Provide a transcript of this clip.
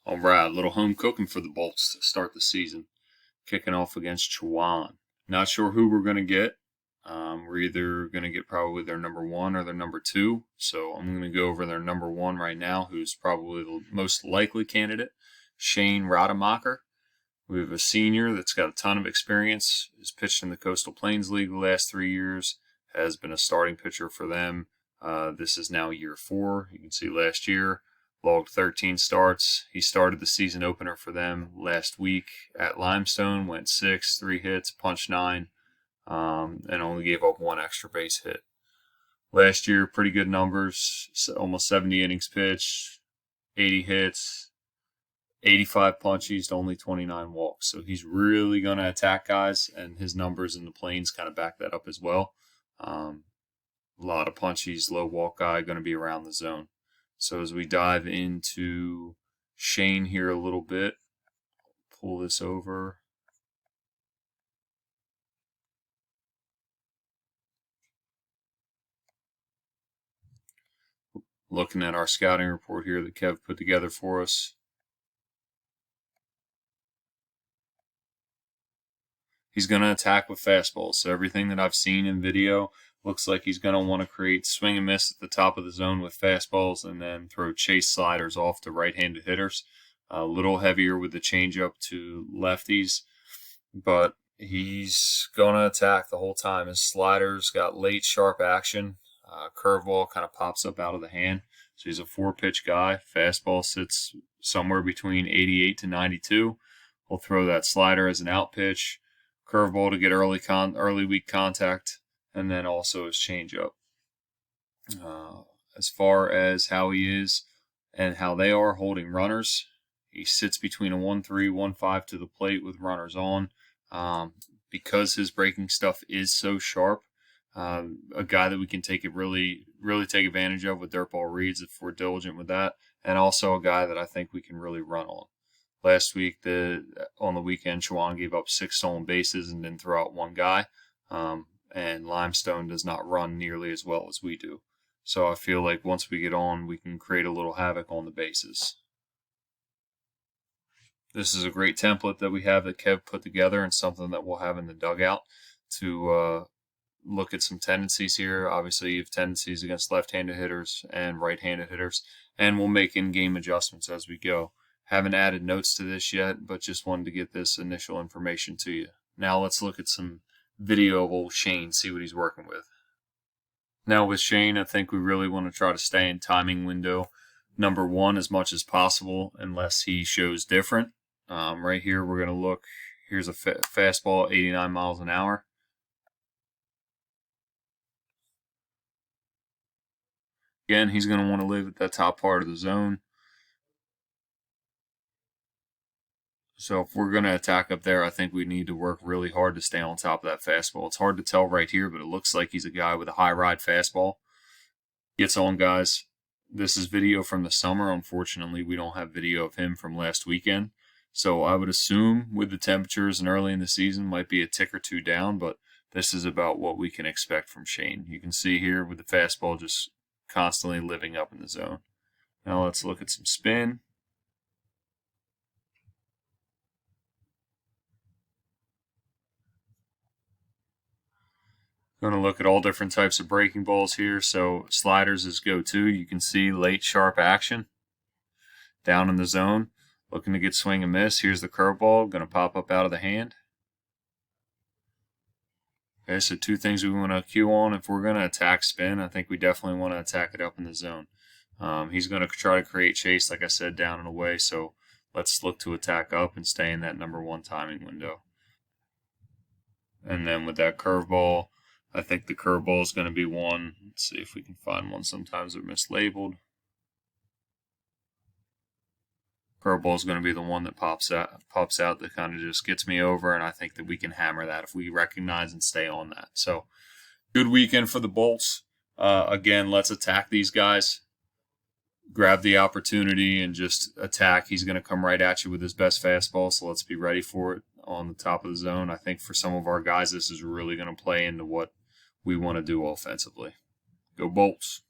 All right, a little home cooking for the Bolts to start the season. Kicking off against Chowan. Not sure who we're going to get. We're either going to get probably their number one or their number two. So I'm going to go over their number one right now, who's probably the most likely candidate, Shane Rademacher. We have a senior that's got a ton of experience. Has pitched in the Coastal Plains League the last 3 years. Has been a starting pitcher for them. This is now year 4. You can see last year logged 13 starts. He started the season opener for them last week at Limestone. Went 6, 3 hits, punched 9, and only gave up 1 extra base hit. Last year, pretty good numbers. Almost 70 innings pitched, 80 hits, 85 punchies to only 29 walks. So he's really going to attack guys, and his numbers in the Plains kind of back that up as well. A lot of punchies, low walk guy, going to be around the zone. So as we dive into Shane here a little bit, pull this over. Looking at our scouting report here that Kev put together for us. He's going to attack with fastballs. So everything that I've seen in video looks like he's going to want to create swing and miss at the top of the zone with fastballs and then throw chase sliders off to right-handed hitters. A little heavier with the changeup to lefties, but he's going to attack the whole time. His sliders got late sharp action. Curveball kind of pops up out of the hand. So he's a 4-pitch guy. Fastball sits somewhere between 88 to 92. We'll throw that slider as an out pitch. Curveball to get early weak contact, and then also his changeup. As far as how he is and how they are holding runners, he sits between a 1-3, 1-5 to the plate with runners on. Because his breaking stuff is so sharp, a guy that we can really take advantage of with dirt ball reads if we're diligent with that, and also a guy that I think we can really run on. Last week, on the weekend, Chowan gave up 6 stolen bases and didn't throw out 1 guy. And Limestone does not run nearly as well as we do. So I feel like once we get on, we can create a little havoc on the bases. This is a great template that we have that Kev put together and something that we'll have in the dugout to look at some tendencies here. Obviously, you have tendencies against left-handed hitters and right-handed hitters, and we'll make in-game adjustments as we go. Haven't added notes to this yet, but just wanted to get this initial information to you. Now let's look at some video of old Shane, see what he's working with. Now with Shane, I think we really want to try to stay in timing window number 1 as much as possible unless he shows different. Right here, we're going to look. Here's a fastball, 89 miles an hour. Again, he's going to want to live at that top part of the zone. So if we're going to attack up there, I think we need to work really hard to stay on top of that fastball. It's hard to tell right here, but it looks like he's a guy with a high ride fastball. Gets on, guys. This is video from the summer. Unfortunately, we don't have video of him from last weekend. So I would assume with the temperatures and early in the season might be a tick or 2 down, but this is about what we can expect from Shane. You can see here with the fastball just constantly living up in the zone. Now let's look at some spin. Going to look at all different types of breaking balls here. So sliders is go-to. You can see late sharp action down in the zone. Looking to get swing and miss. Here's the curveball. Going to pop up out of the hand. Okay, so 2 things we want to cue on. If we're going to attack spin, I think we definitely want to attack it up in the zone. He's going to try to create chase, like I said, down and away. So let's look to attack up and stay in that number 1 timing window. And then with that curveball, I think the curveball is going to be one. Let's see if we can find one. Sometimes they're mislabeled. Curveball is going to be the one that pops out that kind of just gets me over, and I think that we can hammer that if we recognize and stay on that. So, good weekend for the Bolts. Again, let's attack these guys. Grab the opportunity and just attack. He's going to come right at you with his best fastball, so let's be ready for it on the top of the zone. I think for some of our guys, this is really going to play into what we want to do offensively. Go Bolts.